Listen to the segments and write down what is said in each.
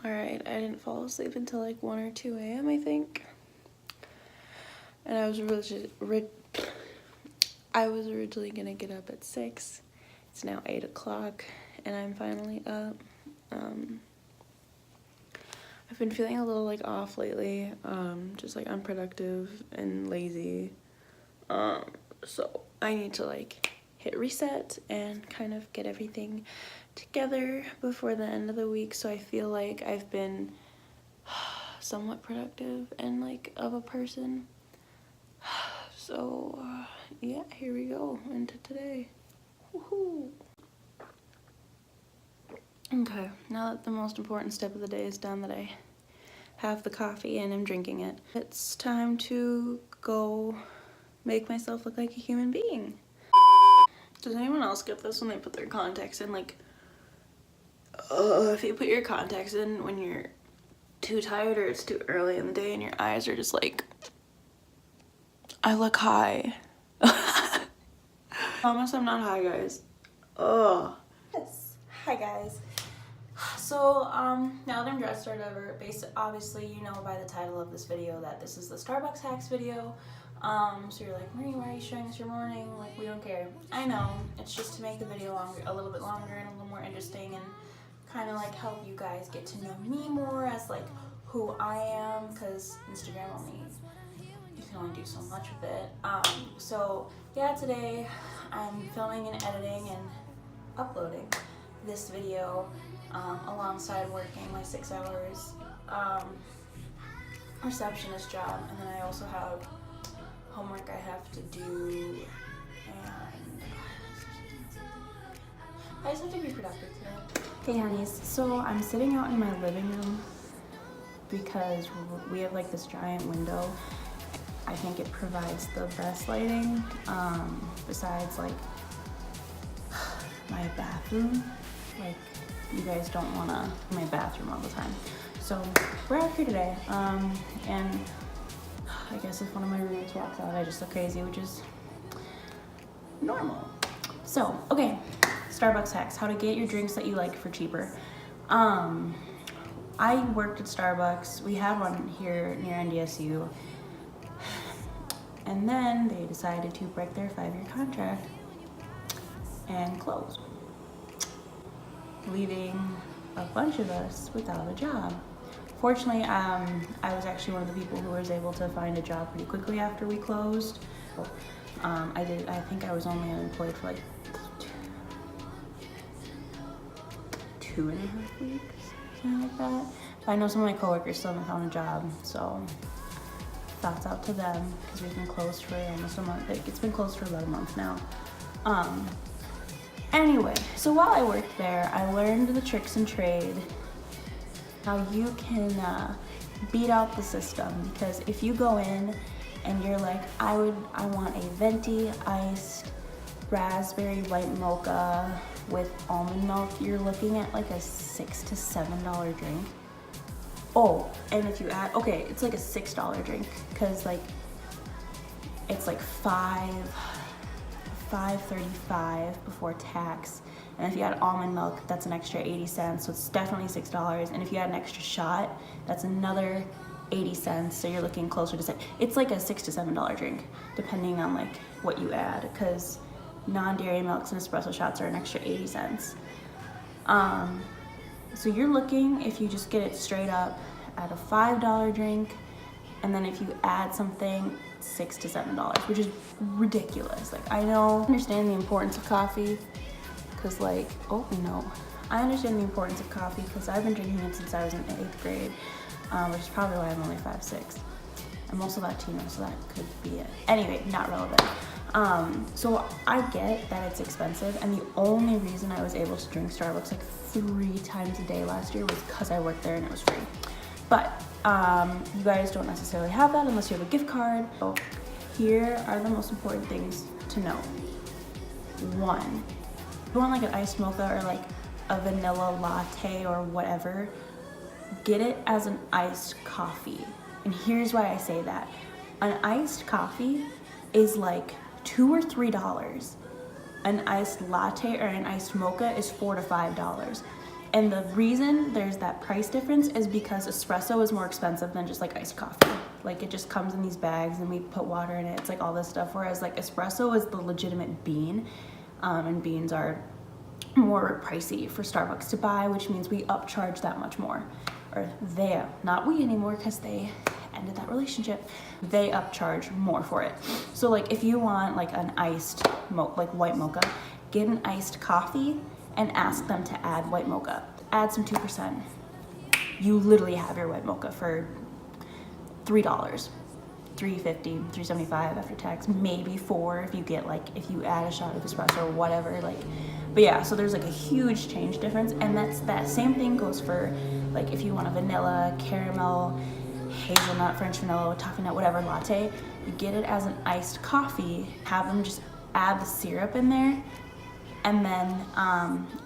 Alright, I didn't fall asleep until like 1 or 2 a.m. I think. And I was originally gonna get up at 6. It's now 8 o'clock and I'm finally up. I've been feeling a little like off lately, just like unproductive and lazy. So I need to like hit reset and kind of get everything together before the end of the week, so I feel like I've been somewhat productive and like of a person. So yeah, here we go into today. Woohoo! Okay, now that the most important step of the day is done, that I have the coffee and I'm drinking it, it's time to go make myself look like a human being. Does anyone else get this when they put their contacts in? Like, if you put your contacts in when you're too tired or it's too early in the day and your eyes are just like, I look high. Promise I'm not high, guys. Ugh. Yes. Hi, guys. So, now that I'm dressed or whatever, obviously you know by the title of this video that this is the Starbucks hacks video. So you're like, Marie, why are you showing us your morning? Like, we don't care. I know, it's just to make the video a little bit longer and a little more interesting and kind of like help you guys get to know me more as like who I am, because Instagram you can only do so much with it. So yeah, today I'm filming and editing and uploading this video alongside working my 6 hours receptionist job, and then I also have homework I have to do, and I just have to be productive today. Hey honeys, so I'm sitting out in my living room because we have like this giant window. I think it provides the best lighting, besides like my bathroom. Like, you guys don't wanna my bathroom all the time. So we're out here today, and I guess if one of my roommates walks out, I just look crazy, which is normal. So, okay, Starbucks hacks, how to get your drinks that you like for cheaper. I worked at Starbucks. We had one here near NDSU, and then they decided to break their 5-year contract and close, leaving a bunch of us without a job. Fortunately, I was actually one of the people who was able to find a job pretty quickly after we closed. I think I was only unemployed for like 2.5 weeks, something like that. But I know some of my coworkers still haven't found a job, so thoughts out to them, because we've been closed for almost a month. It's been closed for about a month now. Anyway, so while I worked there, I learned the tricks and trade, how you can beat out the system. Because if you go in and you're like, I want a venti iced raspberry white mocha with almond milk, you're looking at like a $6 to $7 drink. Oh, and if you add, okay, it's like a $6 drink, because like it's like $5.35 before tax, and if you add almond milk, that's an extra 80 cents, so it's definitely $6. And if you add an extra shot, that's another 80 cents, so you're looking closer to it's like a $6 to $7 drink, depending on like what you add, because non-dairy milks and espresso shots are an extra 80 cents. So you're looking, if you just get it straight up, at a $5 drink, and then if you add something, $6 to $7, which is ridiculous. Like, I understand the importance of coffee, because like, I understand the importance of coffee because I've been drinking it since I was in 8th grade, which is probably why I'm only 5'6". I'm also Latino, so that could be it. Anyway, not relevant. So I get that it's expensive, and the only reason I was able to drink Starbucks like 3 times a day last year was because I worked there and it was free. But you guys don't necessarily have that unless you have a gift card. So here are the most important things to know. 1, if you want like an iced mocha or like a vanilla latte or whatever, get it as an iced coffee. And here's why I say that. An iced coffee is like $2 or $3. An iced latte or an iced mocha is $4 to $5. And the reason there's that price difference is because espresso is more expensive than just like iced coffee. Like it just comes in these bags and we put water in it. It's like all this stuff. Whereas like espresso is the legitimate bean, and beans are more pricey for Starbucks to buy, which means we upcharge that much more. Or they, not we anymore, because they ended that relationship. They upcharge more for it. So like if you want like an iced like white mocha, get an iced coffee and ask them to add white mocha. Add some 2%. You literally have your white mocha for $3, $3.50, $3.75 after tax, maybe $4 if you get like, if you add a shot of espresso or whatever, like, but yeah, so there's like a huge change difference. And that same thing goes for like if you want a vanilla, caramel, hazelnut, French vanilla, toffee nut, whatever latte, you get it as an iced coffee, have them just add the syrup in there, and then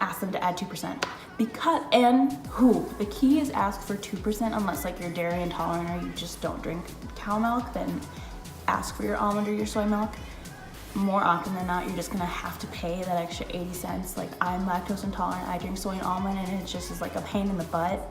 ask them to add 2%. The key is ask for 2% unless like you're dairy intolerant or you just don't drink cow milk, then ask for your almond or your soy milk. More often than not, you're just gonna have to pay that extra 80 cents. Like I'm lactose intolerant, I drink soy and almond, and it just is like a pain in the butt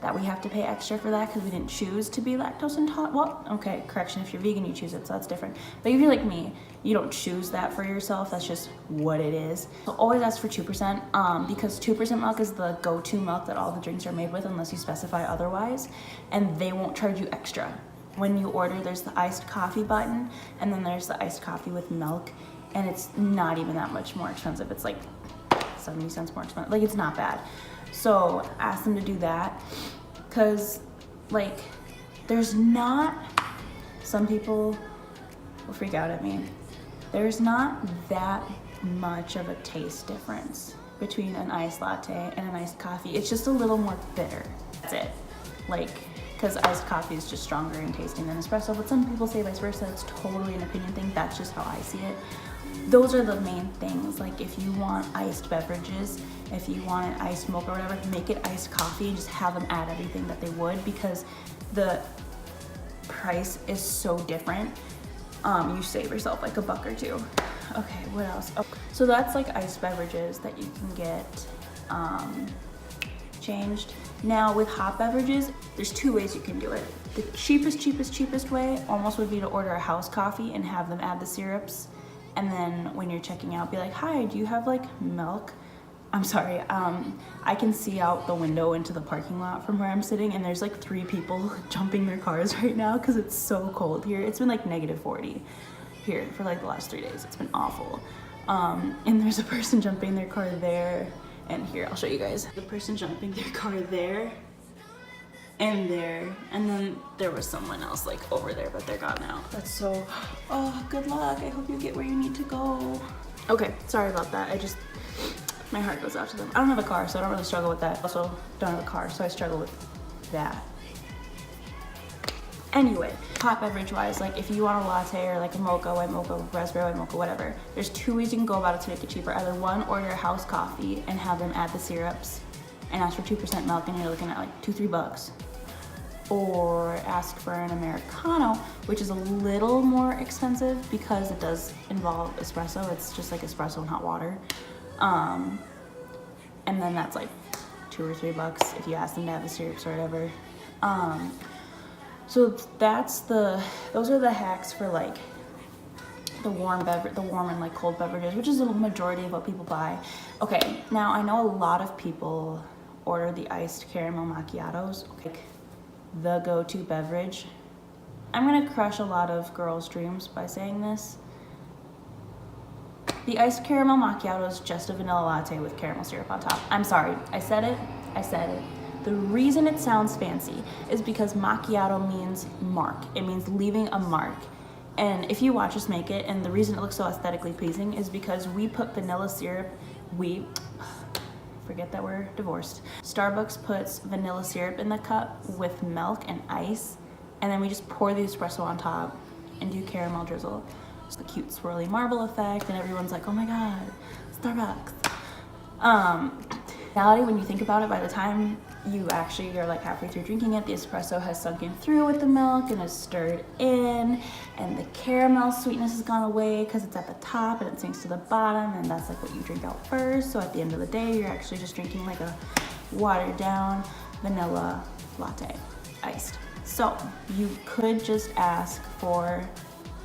that we have to pay extra for that because we didn't choose to be lactose intolerant. Well, okay, correction, if you're vegan, you choose it, so that's different. But if you're like me, you don't choose that for yourself, that's just what it is. So always ask for 2%, because 2% milk is the go-to milk that all the drinks are made with unless you specify otherwise, and they won't charge you extra. When you order, there's the iced coffee button, and then there's the iced coffee with milk, and it's not even that much more expensive. It's like 70 cents more expensive. Like, it's not bad. So ask them to do that, because like there's not, some people will freak out at me, there's not that much of a taste difference between an iced latte and an iced coffee. It's just a little more bitter, that's it. Like, because iced coffee is just stronger in tasting than espresso, but some people say vice versa. It's totally an opinion thing. That's just how I see it. Those are the main things. Like if you want iced beverages, if you want an iced mocha or whatever, make it iced coffee and just have them add everything that they would, because the price is so different. You save yourself like $1 or $2. Okay, what else? Oh, so that's like iced beverages that you can get changed. Now with hot beverages, there's 2 ways you can do it. The cheapest way almost would be to order a house coffee and have them add the syrups. And then when you're checking out, be like, hi, do you have like milk? I'm sorry, I can see out the window into the parking lot from where I'm sitting, and there's like 3 people jumping their cars right now because it's so cold here. It's been like -40 here for like the last 3 days. It's been awful. And there's a person jumping their car there and here. I'll show you guys. The person jumping their car there and there, and then there was someone else like over there, but they're gone now. That's so, oh, good luck. I hope you get where you need to go. Okay, sorry about that. My heart goes out to them. I don't have a car, so I don't really struggle with that. Also, don't have a car, so I struggle with that. Anyway, hot beverage wise, like if you want a latte or like a mocha, white mocha, raspberry white mocha, whatever, there's 2 ways you can go about it to make it cheaper. Either one, order a house coffee and have them add the syrups and ask for 2% milk, and you're looking at like $2-3. Or ask for an Americano, which is a little more expensive because it does involve espresso. It's just like espresso and hot water. And then that's like $2 or $3 if you ask them to have the syrups or whatever. So those are the hacks for like the warm and like cold beverages, which is the majority of what people buy. Okay, now I know a lot of people order the iced caramel macchiatos, like the go-to beverage. I'm gonna crush a lot of girls' dreams by saying this. The iced caramel macchiato is just a vanilla latte with caramel syrup on top. I'm sorry, I said it. The reason it sounds fancy is because macchiato means mark. It means leaving a mark. And if you watch us make it, and the reason it looks so aesthetically pleasing is because we put vanilla syrup, forget that we're divorced. Starbucks puts vanilla syrup in the cup with milk and ice, and then we just pour the espresso on top and do caramel drizzle. It's the cute swirly marble effect, and everyone's like, oh my God, Starbucks. Reality, when you think about it, by the time you're like halfway through drinking it, the espresso has sunken through with the milk and is stirred in, and the caramel sweetness has gone away because it's at the top and it sinks to the bottom, and that's like what you drink out first. So at the end of the day, you're actually just drinking like a watered down vanilla latte, iced. So you could just ask for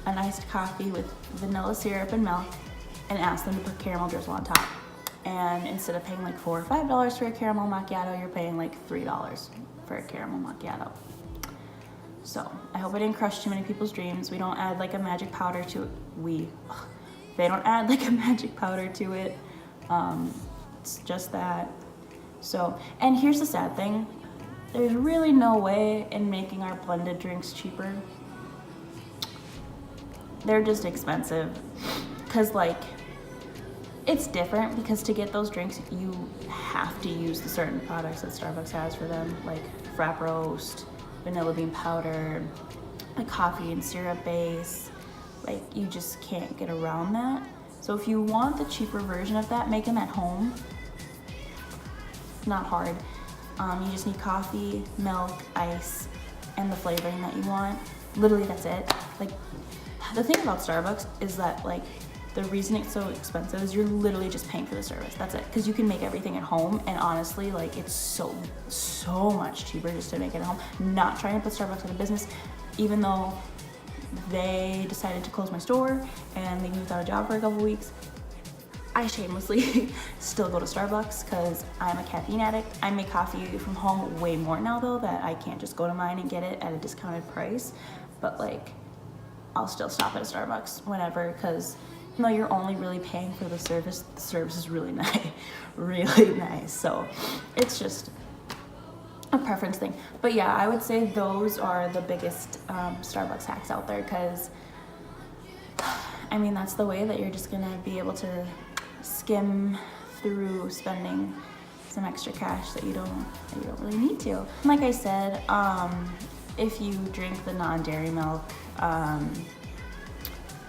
an iced coffee with vanilla syrup and milk and ask them to put caramel drizzle on top. And instead of paying like $4 or $5 for a caramel macchiato, you're paying like $3 for a caramel macchiato. So I hope I didn't crush too many people's dreams. We don't add like a magic powder to it. They don't add like a magic powder to it. It's just that. So, and here's the sad thing. There's really no way in making our blended drinks cheaper. They're just expensive. Cause like, it's different because to get those drinks, you have to use the certain products that Starbucks has for them, like frap roast, vanilla bean powder, like coffee and syrup base. Like you just can't get around that. So if you want the cheaper version of that, make them at home. Not hard. You just need coffee, milk, ice, and the flavoring that you want. Literally, that's it. Like, the thing about Starbucks is that like the reason it's so expensive is you're literally just paying for the service. That's it. Because you can make everything at home, and honestly, like it's so much cheaper just to make it at home. Not trying to put Starbucks out of business, even though they decided to close my store and leave me without a job for a couple weeks. I shamelessly still go to Starbucks because I'm a caffeine addict. I make coffee from home way more now though, that I can't just go to mine and get it at a discounted price. But like, I'll still stop at a Starbucks whenever, because even though you're only really paying for the service is really nice, really nice. So it's just a preference thing. But yeah, I would say those are the biggest Starbucks hacks out there, because I mean, that's the way that you're just gonna be able to skim through spending some extra cash that you don't really need to. Like I said, if you drink the non-dairy milk,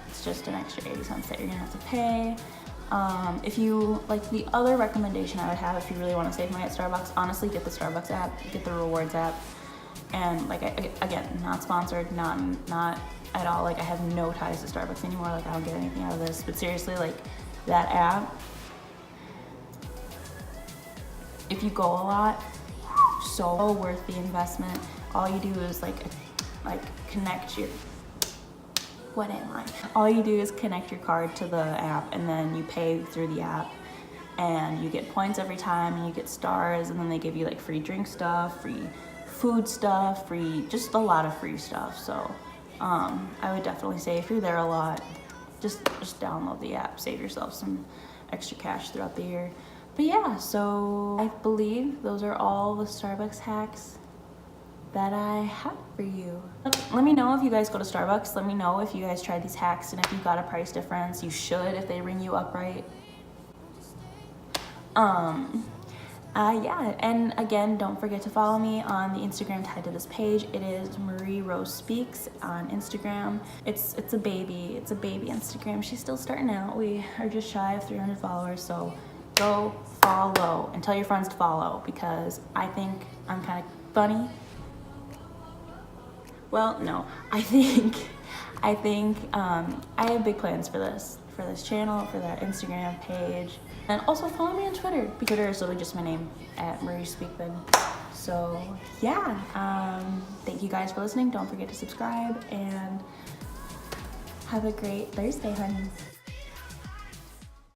it's just an extra 80 cents that you're gonna have to pay. If you, like, the other recommendation I would have if you really want to save money at Starbucks, honestly, get the Starbucks app, get the rewards app. And like, again, not sponsored, not at all. Like, I have no ties to Starbucks anymore. Like, I don't get anything out of this. But seriously, like, that app, if you go a lot, so worth the investment. All you do is like connect your, what am I? All you do is connect your card to the app, and then you pay through the app, and you get points every time, and you get stars, and then they give you like free drink stuff, free food stuff, free, just a lot of free stuff. So I would definitely say if you're there a lot, just download the app, save yourself some extra cash throughout the year. But yeah, so I believe those are all the Starbucks hacks that I have for you. Let me know if you guys go to Starbucks. Let me know if you guys tried these hacks and if you got a price difference. You should, if they ring you up right. Yeah, and again, don't forget to follow me on the Instagram tied to this page. It is Marie Rose Speaks on Instagram. It's a baby Instagram. She's still starting out. We are just shy of 300 followers, so go follow and tell your friends to follow, because I think I'm kind of funny. Well, no, I think I have big plans for this channel, for that Instagram page. And also follow me on Twitter, because Twitter is literally just my name, @MarieSpeakman. So yeah, thank you guys for listening. Don't forget to subscribe, and have a great Thursday, Hunnies.